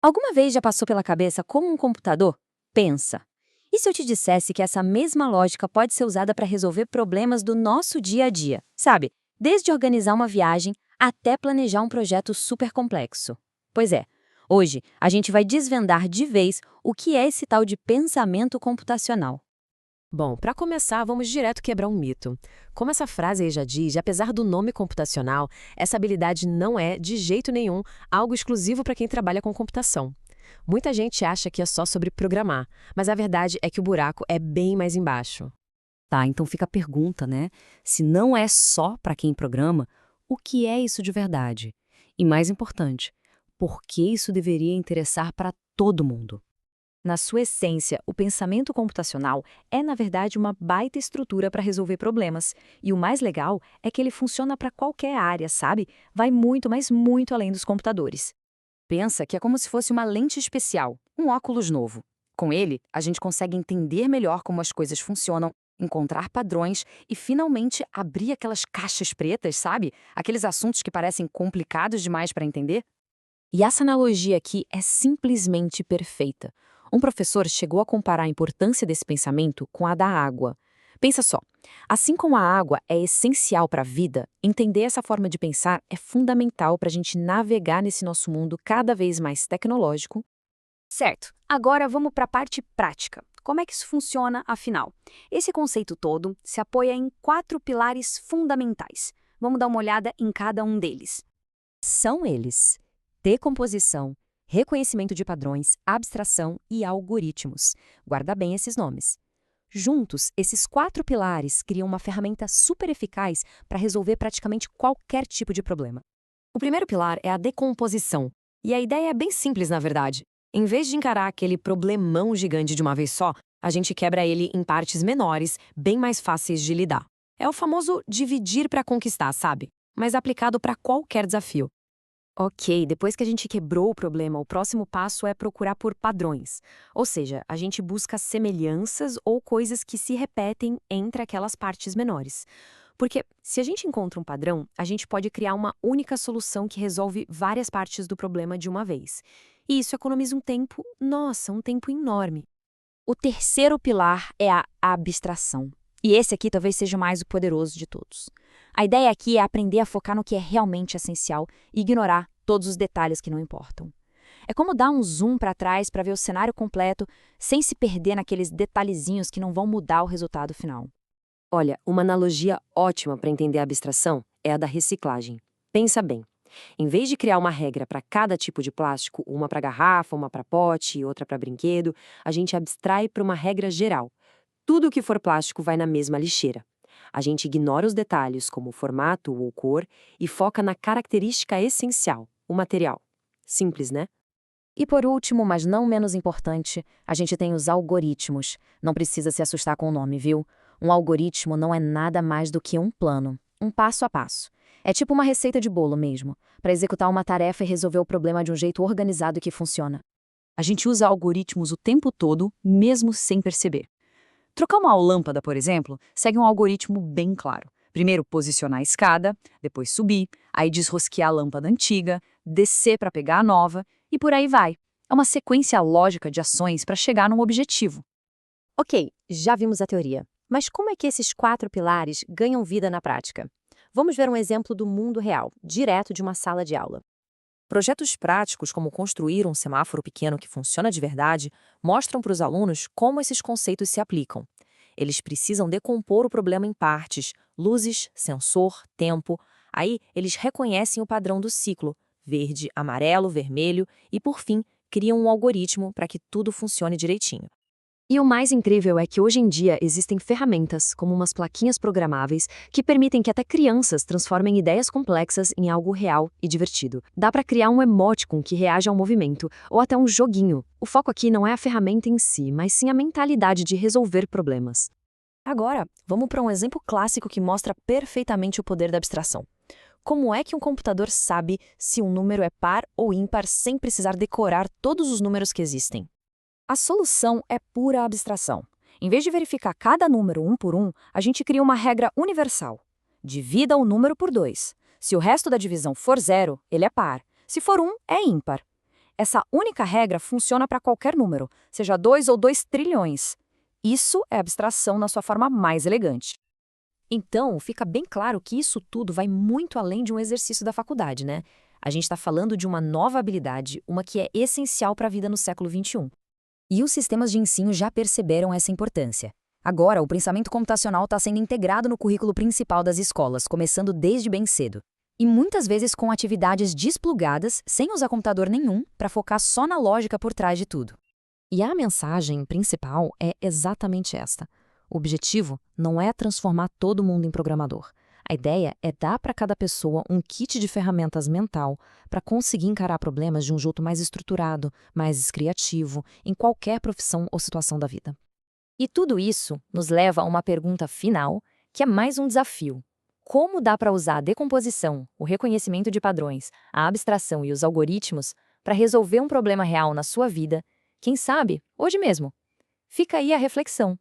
Alguma vez já passou pela cabeça como um computador pensa? E se eu te dissesse que essa mesma lógica pode ser usada para resolver problemas do nosso dia a dia, sabe? Desde organizar uma viagem até planejar um projeto super complexo. Pois é, hoje a gente vai desvendar de vez o que é esse tal de pensamento computacional. Bom, para começar, vamos direto quebrar um mito. Como essa frase aí já diz, apesar do nome computacional, essa habilidade não é, de jeito nenhum, algo exclusivo para quem trabalha com computação. Muita gente acha que é só sobre programar, mas a verdade é que o buraco é bem mais embaixo. Tá, então fica a pergunta, né? Se não é só para quem programa, o que é isso de verdade? E mais importante, por que isso deveria interessar para todo mundo? Na sua essência, o pensamento computacional é, na verdade, uma baita estrutura para resolver problemas. E o mais legal é que ele funciona para qualquer área, sabe? Vai muito, mas muito além dos computadores. Pensa que é como se fosse uma lente especial, um óculos novo. Com ele, a gente consegue entender melhor como as coisas funcionam, encontrar padrões e finalmente abrir aquelas caixas pretas, sabe? Aqueles assuntos que parecem complicados demais para entender. E essa analogia aqui é simplesmente perfeita. Um professor chegou a comparar a importância desse pensamento com a da água. Pensa só, assim como a água é essencial para a vida, entender essa forma de pensar é fundamental para a gente navegar nesse nosso mundo cada vez mais tecnológico. Certo, agora vamos para a parte prática. Como é que isso funciona, afinal? Esse conceito todo se apoia em 4 pilares fundamentais. Vamos dar uma olhada em cada um deles. São eles: decomposição, reconhecimento de padrões, abstração e algoritmos. Guarda bem esses nomes. Juntos, esses 4 pilares criam uma ferramenta super eficaz para resolver praticamente qualquer tipo de problema. O primeiro pilar é a decomposição. E a ideia é bem simples, na verdade. Em vez de encarar aquele problemão gigante de uma vez só, a gente quebra ele em partes menores, bem mais fáceis de lidar. É o famoso dividir para conquistar, sabe? Mas aplicado para qualquer desafio. Ok, depois que a gente quebrou o problema, o próximo passo é procurar por padrões. Ou seja, a gente busca semelhanças ou coisas que se repetem entre aquelas partes menores. Porque se a gente encontra um padrão, a gente pode criar uma única solução que resolve várias partes do problema de uma vez. E isso economiza um tempo, nossa, um tempo enorme. O terceiro pilar é a abstração. E esse aqui talvez seja o mais poderoso de todos. A ideia aqui é aprender a focar no que é realmente essencial e ignorar todos os detalhes que não importam. É como dar um zoom para trás para ver o cenário completo sem se perder naqueles detalhezinhos que não vão mudar o resultado final. Olha, uma analogia ótima para entender a abstração é a da reciclagem. Pensa bem. Em vez de criar uma regra para cada tipo de plástico, uma para garrafa, uma para pote e outra para brinquedo, a gente abstrai para uma regra geral. Tudo que for plástico vai na mesma lixeira. A gente ignora os detalhes, como formato ou cor, e foca na característica essencial, o material. Simples, né? E por último, mas não menos importante, a gente tem os algoritmos. Não precisa se assustar com o nome, viu? Um algoritmo não é nada mais do que um plano, um passo a passo. É tipo uma receita de bolo mesmo, para executar uma tarefa e resolver o problema de um jeito organizado e que funciona. A gente usa algoritmos o tempo todo, mesmo sem perceber. Trocar uma lâmpada, por exemplo, segue um algoritmo bem claro. Primeiro posicionar a escada, depois subir, aí desrosquear a lâmpada antiga, descer para pegar a nova e por aí vai. É uma sequência lógica de ações para chegar num objetivo. Ok, já vimos a teoria. Mas como é que esses 4 pilares ganham vida na prática? Vamos ver um exemplo do mundo real, direto de uma sala de aula. Projetos práticos, como construir um semáforo pequeno que funciona de verdade, mostram para os alunos como esses conceitos se aplicam. Eles precisam decompor o problema em partes, luzes, sensor, tempo. Aí, eles reconhecem o padrão do ciclo, verde, amarelo, vermelho, e, por fim, criam um algoritmo para que tudo funcione direitinho. E o mais incrível é que hoje em dia existem ferramentas, como umas plaquinhas programáveis, que permitem que até crianças transformem ideias complexas em algo real e divertido. Dá para criar um emoticon que reaja ao movimento, ou até um joguinho. O foco aqui não é a ferramenta em si, mas sim a mentalidade de resolver problemas. Agora, vamos para um exemplo clássico que mostra perfeitamente o poder da abstração. Como é que um computador sabe se um número é par ou ímpar sem precisar decorar todos os números que existem? A solução é pura abstração. Em vez de verificar cada número um por um, a gente cria uma regra universal. Divida o número por 2. Se o resto da divisão for zero, ele é par. Se for um, é ímpar. Essa única regra funciona para qualquer número, seja 2 ou 2 trilhões. Isso é abstração na sua forma mais elegante. Então, fica bem claro que isso tudo vai muito além de um exercício da faculdade, né? A gente está falando de uma nova habilidade, uma que é essencial para a vida no século XXI. E os sistemas de ensino já perceberam essa importância. Agora, o pensamento computacional está sendo integrado no currículo principal das escolas, começando desde bem cedo. E muitas vezes com atividades desplugadas, sem usar computador nenhum, para focar só na lógica por trás de tudo. E a mensagem principal é exatamente esta. O objetivo não é transformar todo mundo em programador. A ideia é dar para cada pessoa um kit de ferramentas mental para conseguir encarar problemas de um jeito mais estruturado, mais criativo, em qualquer profissão ou situação da vida. E tudo isso nos leva a uma pergunta final, que é mais um desafio. Como dá para usar a decomposição, o reconhecimento de padrões, a abstração e os algoritmos para resolver um problema real na sua vida, quem sabe, hoje mesmo? Fica aí a reflexão.